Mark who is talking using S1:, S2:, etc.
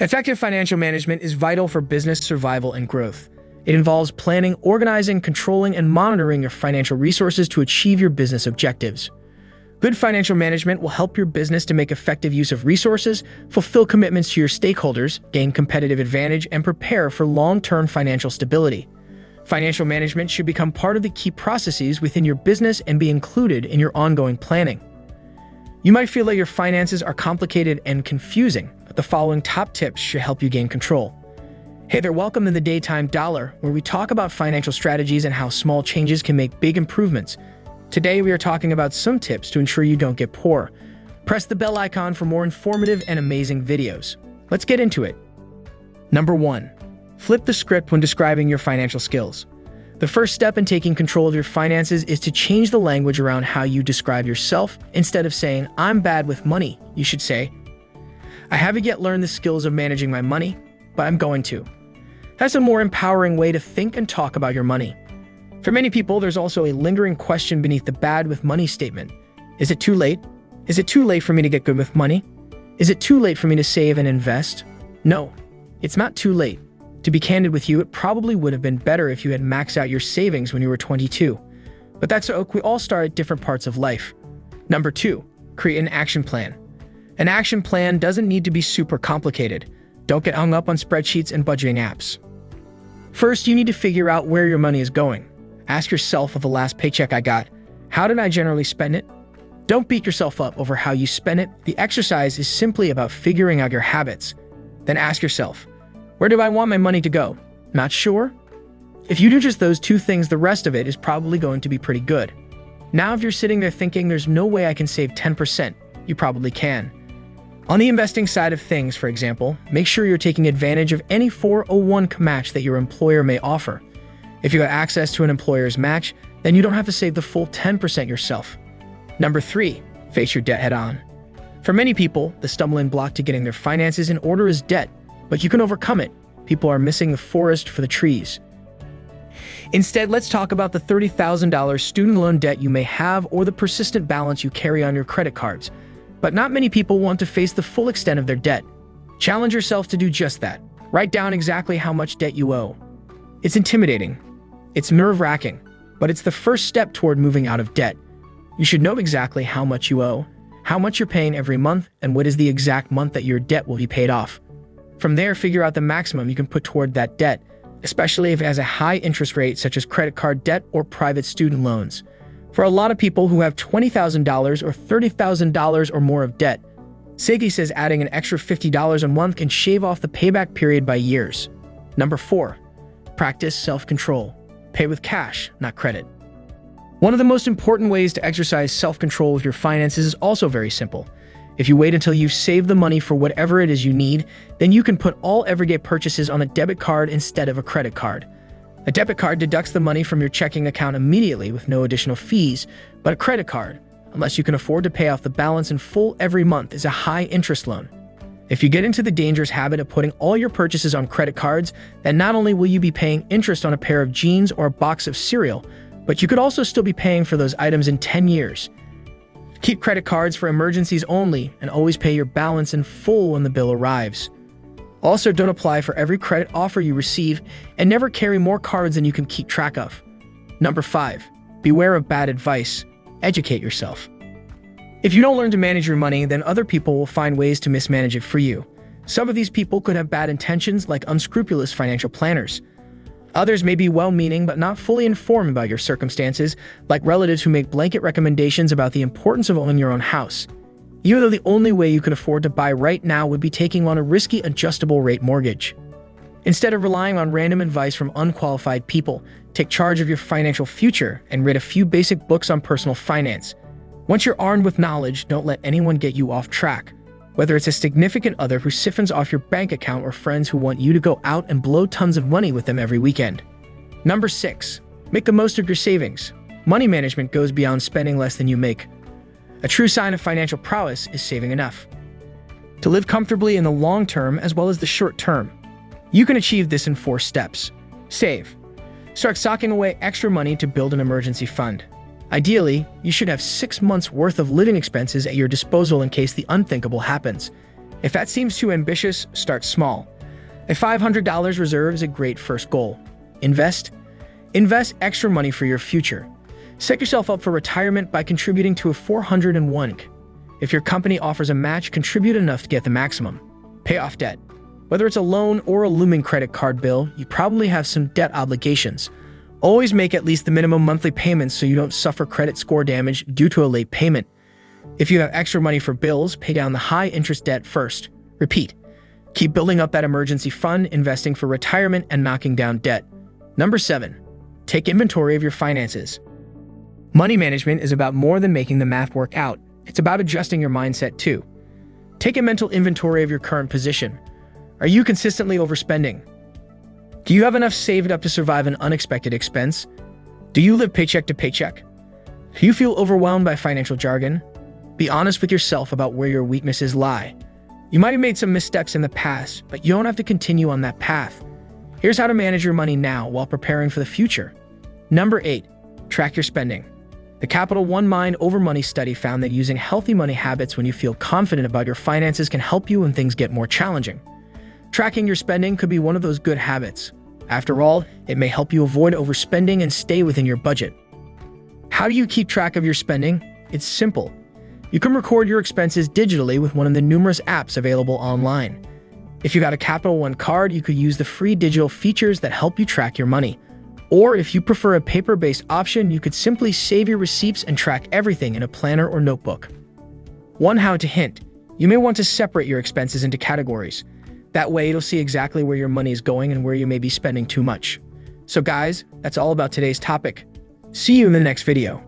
S1: Effective financial management is vital for business survival and growth. It involves planning, organizing, controlling, and monitoring your financial resources to achieve your business objectives. Good financial management will help your business to make effective use of resources, fulfill commitments to your stakeholders, gain competitive advantage, and prepare for long-term financial stability. Financial management should become part of the key processes within your business and be included in your ongoing planning. You might feel that your finances are complicated and confusing, but the following top tips should help you gain control. Hey there, welcome to the Daytime Dollar, where we talk about financial strategies and how small changes can make big improvements. Today, we are talking about some tips to ensure you don't get poor. Press the bell icon for more informative and amazing videos. Let's get into it. Number 1. Flip the script when describing your financial skills. The first step in taking control of your finances is to change the language around how you describe yourself. Instead of saying, "I'm bad with money," you should say, "I haven't yet learned the skills of managing my money, but I'm going to." That's a more empowering way to think and talk about your money. For many people, there's also a lingering question beneath the bad with money statement. Is it too late? Is it too late for me to get good with money? Is it too late for me to save and invest? No, it's not too late. To be candid with you, it probably would have been better if you had maxed out your savings when you were 22. But that's okay, we all start at different parts of life. Number 2, create an action plan. An action plan doesn't need to be super complicated. Don't get hung up on spreadsheets and budgeting apps. First, you need to figure out where your money is going. Ask yourself, with the last paycheck I got, how did I generally spend it? Don't beat yourself up over how you spend it. The exercise is simply about figuring out your habits. Then ask yourself, where do I want my money to go? Not sure? If you do just those two things, the rest of it is probably going to be pretty good. Now, if you're sitting there thinking there's no way I can save 10%, you probably can. On the investing side of things, for example, make sure you're taking advantage of any 401k match that your employer may offer. If you have access to an employer's match, then you don't have to save the full 10% yourself. Number 3, face your debt head on. For many people, the stumbling block to getting their finances in order is debt, but you can overcome it. People are missing the forest for the trees. Instead, let's talk about the $30,000 student loan debt you may have or the persistent balance you carry on your credit cards. But not many people want to face the full extent of their debt. Challenge yourself to do just that. Write down exactly how much debt you owe. It's intimidating. It's nerve-wracking, but it's the first step toward moving out of debt. You should know exactly how much you owe, how much you're paying every month, and what is the exact month that your debt will be paid off. From there, figure out the maximum you can put toward that debt, especially if it has a high interest rate such as credit card debt or private student loans. For a lot of people who have $20,000 or $30,000 or more of debt, Segi says adding an extra $50 a month can shave off the payback period by years. Number 4, practice self-control. Pay with cash, not credit. One of the most important ways to exercise self-control with your finances is also very simple. If you wait until you've saved the money for whatever it is you need, then you can put all everyday purchases on a debit card instead of a credit card. A debit card deducts the money from your checking account immediately with no additional fees, but a credit card, unless you can afford to pay off the balance in full every month, is a high-interest loan. If you get into the dangerous habit of putting all your purchases on credit cards, then not only will you be paying interest on a pair of jeans or a box of cereal, but you could also still be paying for those items in 10 years. Keep credit cards for emergencies only, and always pay your balance in full when the bill arrives. Also, don't apply for every credit offer you receive, and never carry more cards than you can keep track of. Number 5, beware of bad advice. Educate yourself. If you don't learn to manage your money, then other people will find ways to mismanage it for you. Some of these people could have bad intentions, like unscrupulous financial planners. Others may be well-meaning but not fully informed about your circumstances, like relatives who make blanket recommendations about the importance of owning your own house, even though the only way you can afford to buy right now would be taking on a risky adjustable-rate mortgage. Instead of relying on random advice from unqualified people, take charge of your financial future and read a few basic books on personal finance. Once you're armed with knowledge, don't let anyone get you off track. Whether it's a significant other who siphons off your bank account or friends who want you to go out and blow tons of money with them every weekend. Number 6, make the most of your savings. Money management goes beyond spending less than you make. A true sign of financial prowess is saving enough to live comfortably in the long term as well as the short term. You can achieve this in 4 steps. Save. Start socking away extra money to build an emergency fund. Ideally, you should have 6 months worth of living expenses at your disposal in case the unthinkable happens. If that seems too ambitious, start small. A $500 reserve is a great first goal. Invest extra money for your future. Set yourself up for retirement by contributing to a 401k. If your company offers a match, contribute enough to get the maximum. Pay off debt. Whether it's a loan or a looming credit card bill, you probably have some debt obligations. Always make at least the minimum monthly payments so you don't suffer credit score damage due to a late payment. If you have extra money for bills, pay down the high-interest debt first. Repeat. Keep building up that emergency fund, investing for retirement, and knocking down debt. Number 7. Take inventory of your finances. Money management is about more than making the math work out. It's about adjusting your mindset too. Take a mental inventory of your current position. Are you consistently overspending? Do you have enough saved up to survive an unexpected expense? Do you live paycheck to paycheck? Do you feel overwhelmed by financial jargon? Be honest with yourself about where your weaknesses lie. You might have made some missteps in the past, but you don't have to continue on that path. Here's how to manage your money now while preparing for the future. Number 8. Track your spending. The Capital One Mind Over Money study found that using healthy money habits when you feel confident about your finances can help you when things get more challenging. Tracking your spending could be one of those good habits. After all, it may help you avoid overspending and stay within your budget. How do you keep track of your spending? It's simple. You can record your expenses digitally with one of the numerous apps available online. If you got a Capital One card, you could use the free digital features that help you track your money. Or if you prefer a paper-based option, you could simply save your receipts and track everything in a planner or notebook. One how-to hint. You may want to separate your expenses into categories. That way, you'll see exactly where your money is going and where you may be spending too much. So guys, that's all about today's topic. See you in the next video.